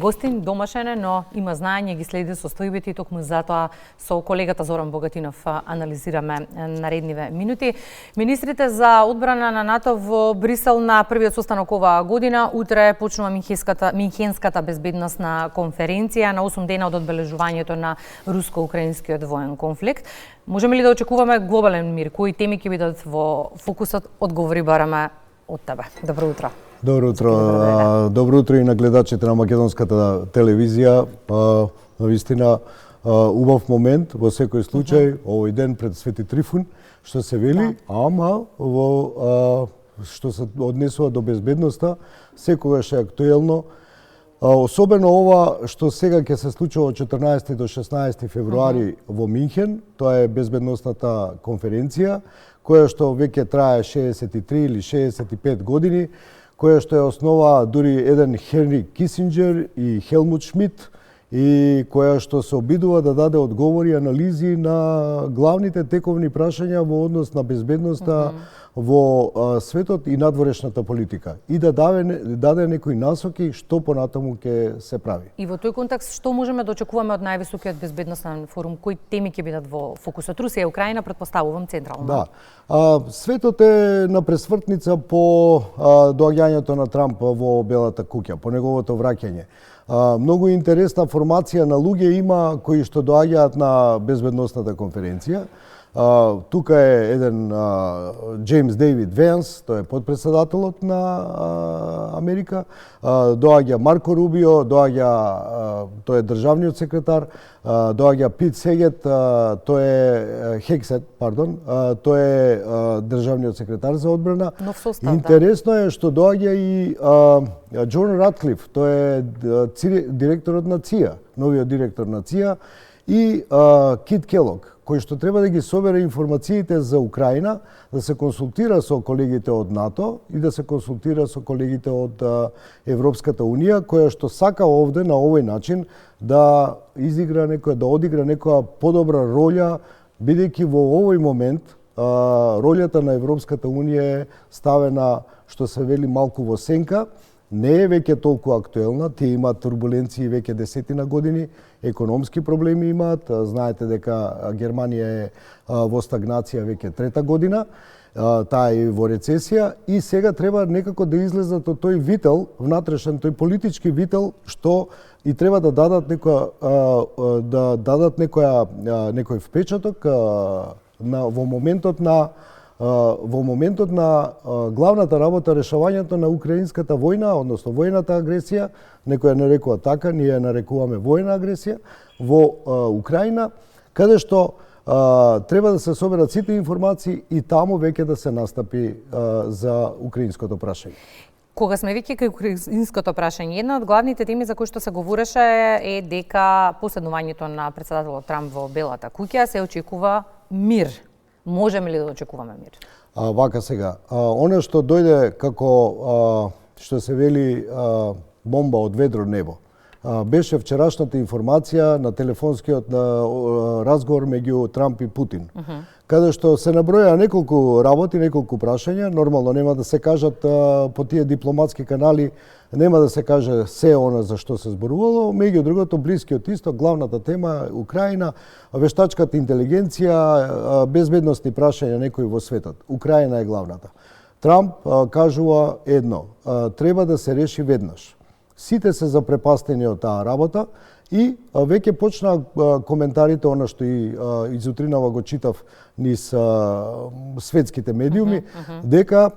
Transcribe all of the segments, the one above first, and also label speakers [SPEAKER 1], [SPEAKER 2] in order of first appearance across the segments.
[SPEAKER 1] Гостин домашен е, но има знаење, ги следи состојбите и токму затоа со колегата Зоран Богатинов анализираме наредниве минути. Министрите за одбрана на НАТО во Брисел на првиот состанок оваа година. Утре почнува Минхенската безбедносна конференција на 8 дена од одбележувањето на руско-украинскиот воен конфликт. Можеме ли да очекуваме глобален мир? Кои теми ќе бидат во фокусот? Одговори бараме од тебе. Добро утро.
[SPEAKER 2] Добро утро. Добро утро и на гледачите на македонската телевизија. Навистина убав момент во секој случај овој ден пред Свети Трифун, што се вели, ама во што се однесува до безбедноста, секогаш е актуелно. Особено ова што сега ќе се случува од 14 до 16 февруари во Минхен, тоа е безбедносната конференција, која што веќе трае 63 или 65 години, која што е основа дури еден Хенри Кисинџер и Хелмут Шмидт, и која што се обидува да даде одговори и анализи на главните тековни прашања во однос на безбедноста во светот и надворешната политика, и да даде некои насоки што понатаму ќе се прави.
[SPEAKER 1] И во тој контекст, што можеме да очекуваме од највисокиот безбедносен форум? Кои теми ќе бидат во фокусот? Русија и Украина, претпоставувам, централно.
[SPEAKER 2] Да. Светот е на пресвртница по доаѓањето на Трамп во Белата куќа, по неговото враќање. Многу интересна формација на луѓе има кои што доаѓаат на безбедносната конференција. Тука е еден Джеймс Дейвид Венс, тој е подпредседателот на Америка, доаѓа Марко Рубио, тој е државниот секретар, доаѓа Пит Сегет, тој е Хексет, тој е државниот секретар за одбрана.
[SPEAKER 1] Нов состав,
[SPEAKER 2] интересно е што доаѓа и Џон Ратклиф, тој е директорот на ЦИА, новиот директор на ЦИА, и Кит Келог, кој што треба да ги собере информациите за Украина, да се консултира со колегите од НАТО и да се консултира со колегите од Европската Унија, која што сака овде на овој начин да одигра некоја подобра роља, бидејќи во овој момент ролјата на Европската Унија е ставена, што се вели, малку во сенка. Не е веќе толку актуелна, тие имаат турбуленции веќе десетина години, економски проблеми имаат, знаете дека Германија е во стагнација веќе трета година, таа е во рецесија, и сега треба некако да излезат од тој вител, внатрешен тој политички вител, што и треба да дадат некој впечаток во моментот на главната работа, решавањето на украинската војна, односно војната агресија, некој ја нарекува така, ние ја нарекуваме војна агресија во Украина, каде што треба да се соберат сите информации и таму веќе да се настапи за украинското прашање.
[SPEAKER 1] Кога сме веќе кај украинското прашање, една од главните теми за кои што се говореше е дека поседнувањето на претседателот Трамп во Белата куќа се очекува мир. Можеме ли да очекуваме мир?
[SPEAKER 2] Вака сега, она што дојде како, што се вели, бомба од ведро небо, беше вчерашната информација на телефонскиот разговор меѓу Трамп и Путин, каде што се наброја неколку работи, неколку прашања, нормално нема да се кажат по тие дипломатски канали, нема да се каже се она за што се зборувало, меѓу другото Блискиот исток, главната тема Украина, вештачката интелигенција, безбедносни прашања некои во светот. Украина е главната. Трамп кажува едно, треба да се реши веднаш. Сите се запрепастени од таа работа и веќе почна коментарите, она што и изутринава го читав низ светските медиуми, дека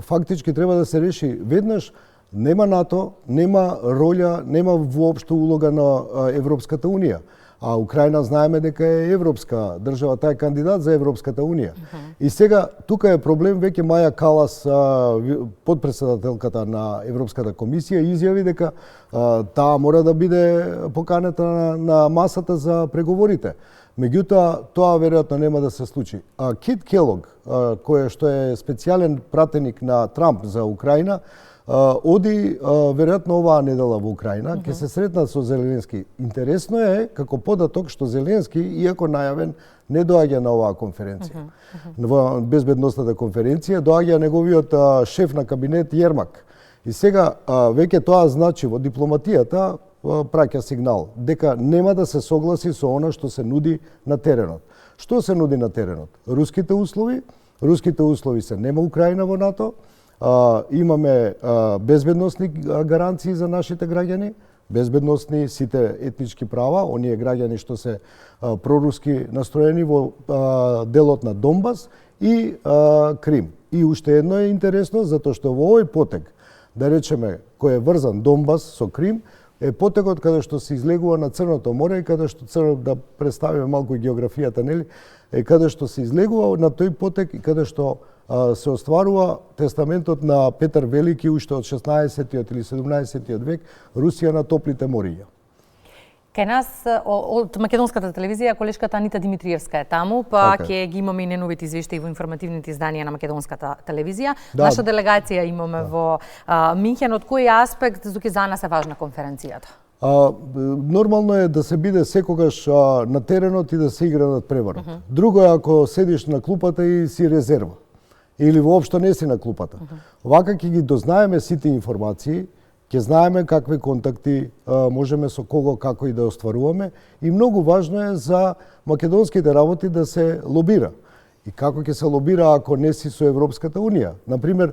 [SPEAKER 2] фактички треба да се реши веднаш. Нема НАТО, нема роља, нема воопшто улога на Европската Унија. А Украина знаеме дека е европска држава, таа е кандидат за Европската Унија. И сега тука е проблем, веќе Маја Калас, подпредседателката на Европската комисија, изјави дека таа мора да биде поканета на масата за преговорите. Меѓутоа, тоа веројатно нема да се случи. Кит Келог, кој што е специјален пратеник на Трамп за Украина, оди веројатно оваа недела во Украина, ќе се сретнат со Зеленски. Интересно е како податок што Зеленски, иако најавен, не доаѓа на оваа конференција. Во безбедносната конференција доаѓа неговиот шеф на кабинет Јермак. И сега веќе тоа значи во дипломатијата праќа сигнал дека нема да се согласи со она што се нуди на теренот. Што се нуди на теренот? Руските услови. Руските услови се нема Украина во НАТО. Имаме безбедносни гаранции за нашите граѓани, безбедносни сите етнички права, оние граѓани што се проруски настроени во делот на Донбас и Крим. И уште едно е интересно, затоа што во овој потек, да речеме, кој е врзан Донбас со Крим, е потекот каде што се излегува на Црното море и каде што да представиме малку географијата, нели, е каде што се излегува на тој потек и каде што се остварува тестаментот на Петар Велики уште од 16-тиот или 17-тиот век, Русија на топлите мориња.
[SPEAKER 1] Кај нас од македонската телевизија колешката Анита Димитриевска е таму, па ќе ги имаме и неновите извештаи во информативните изданија на македонската телевизија. Да. Наша делегација имаме во Минхен. Од кој аспект зуки за нас е важна конференцијата?
[SPEAKER 2] Нормално е да се биде секогаш на теренот и да се игра над преварот. Друго е ако седиш на клупата и си резерва или воопшто не си на клупата. Вака ќе ги дознаеме сите информации, ќе знаеме какви контакти можеме со кого како и да остваруваме и многу важно е за македонските работи да се лобира. И како ќе се лобира ако не си со Европската Унија? Например,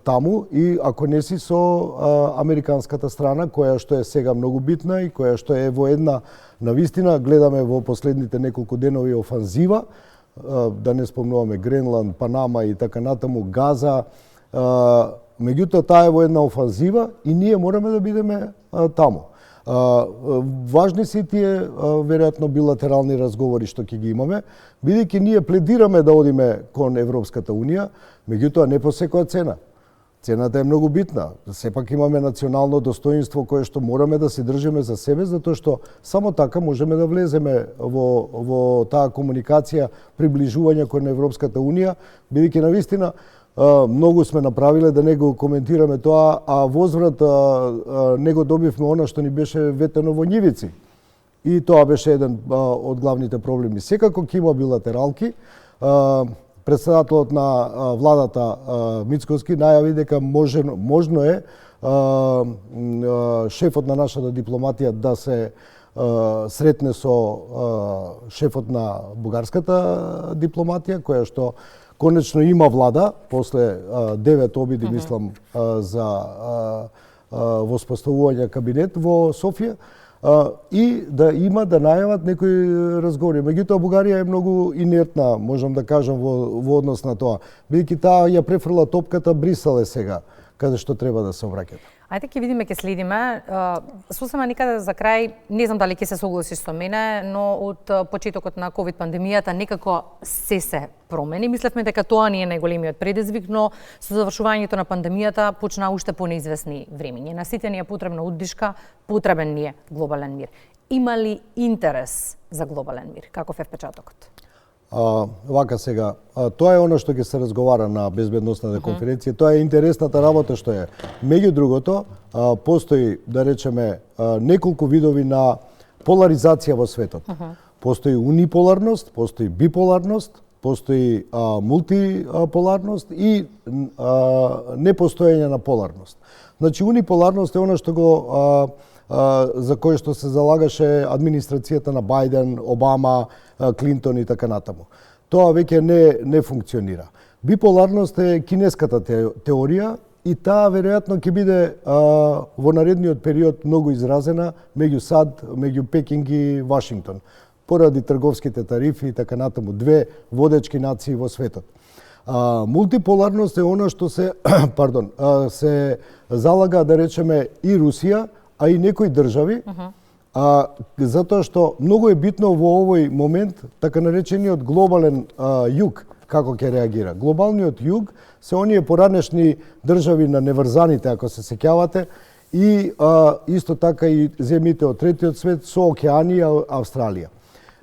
[SPEAKER 2] таму и ако не си со американската страна, која што е сега многу битна и која што е во една, навистина, гледаме во последните неколку денови офанзива, да не спомнуваме Гренланд, Панама и така натаму, Газа, меѓутоа таа е во една офанзива и ние мораме да бидеме таму. Важни се тие веројатно билатерални разговори што ќе ги имаме, бидејќи ние пледираме да одиме кон Европската Унија, меѓутоа не по секоја цена. Цената е многу битна. Сепак имаме национално достоинство кое што мораме да се држиме за себе, затоа што само така можеме да влеземе во таа комуникација, приближување кон Европската Унија, бидејќи навистина многу сме направиле да не го коментираме тоа, а возврат не го добивме она што ни беше ветено во њивици. И тоа беше еден од главните проблеми. Секако ќе има билатералки. Председателот на владата Мицкоски најави дека можно е шефот на нашата дипломатија да се сретне со шефот на бугарската дипломатија, која што конечно има влада, после 9 обиди, мислам, за воспоставување кабинет во Софија, и да најават некои разговори. Меѓутоа, Бугарија е многу инертна, можам да кажам, во однос на тоа. Бидејќи таа ја префрла топката, Брисел е сега, каде што треба да се обраќат.
[SPEAKER 1] Ајде ќе видиме, ќе следиме. Сосема никаде за крај, не знам дали ќе се согласиш со мене, но од почетокот на ковид пандемијата некако се промени. Мислевме дека тоа не е најголемиот предизвик, но со завршувањето на пандемијата почна уште понеизвестни времиња. На сите ни е потребна удишка, потребен ни е глобален мир. Има ли интерес за глобален мир? Каков е впечатокот?
[SPEAKER 2] Вака сега, тоа е она што ќе се разговара на безбедносната конференција, тоа е интересната работа што е. Меѓу другото, постои, да речеме, неколку видови на поларизација во светот. Постои униполарност, постои биполарност, постои мултиполарност и непостоење на поларност. Значи, униполарност е она што за кој што се залагаше администрацијата на Бајден, Обама, Клинтон и така натаму. Тоа веќе не функционира. Биполарност е кинеската теорија и таа веројатно ќе биде во наредниот период многу изразена меѓу САД, меѓу Пекинг и Вашингтон, поради трговските тарифи и така натаму, две водечки нации во светот. Мултиполарност е она што се се залага, да речеме, и Русија, а и некои држави, затоа што многу е битно во овој момент така наречениот глобален југ, како ќе реагира. Глобалниот југ се оние поранешни држави на неврзаните, ако се сеќавате, и исто така и земјите од третиот свет со океани и Австралија.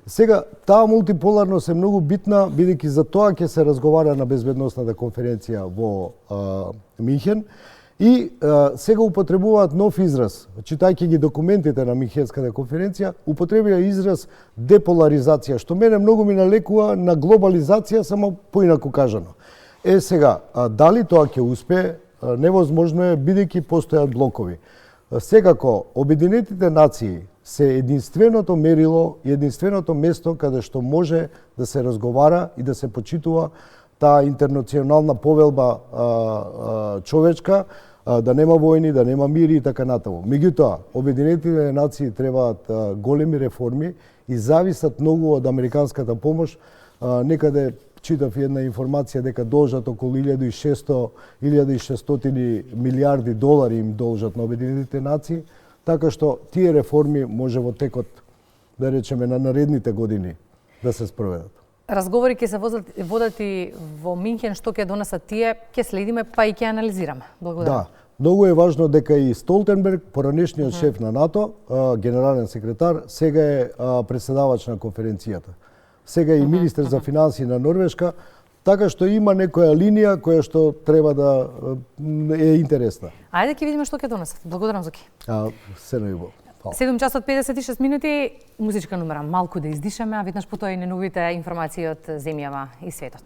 [SPEAKER 2] Сега, таа мултиполарност е многу битна, бидејќи за тоа ќе се разговара на безбедносната конференција во Минхен. И сега употребуваат нов израз, читајќи ги документите на Минхенската конференција, употребија израз деполаризација, што мене многу ми налекува на глобализација, само поинаку кажано. Сега, дали тоа ќе успее, невозможно е бидејќи постојат блокови. Секако, Обединетите нации се единственото мерило и единственото место каде што може да се разговара и да се почитува таа интернационална повелба човечка, да нема војни, да нема мири и така натаму. Меѓутоа, Обединетите нации требаат големи реформи и зависат многу од американската помош. Некаде читав една информација дека должат околу 1600 милиарди долари им должат на Обединетите нации, така што тие реформи може во текот, да речеме, на наредните години да се спроведат.
[SPEAKER 1] Разговори ќе се водат и во Минхен, што ќе донесат тие, ќе следиме па и ќе анализираме. Благодарам.
[SPEAKER 2] Да, многу е важно дека и Столтенберг, поранешниот шеф на НАТО, генерален секретар, сега е председавач на конференцијата. Сега е и министер за финансии на Норвешка, така што има некоја линија која што треба да е интересна.
[SPEAKER 1] Ајде ќе видиме што ќе донесат. Благодарам, Зоки.
[SPEAKER 2] Се најубаво.
[SPEAKER 1] 7 часот 56 минути, музичка номера, малку да издишаме, а веднаш потоа и најновите информации од земјава и светот.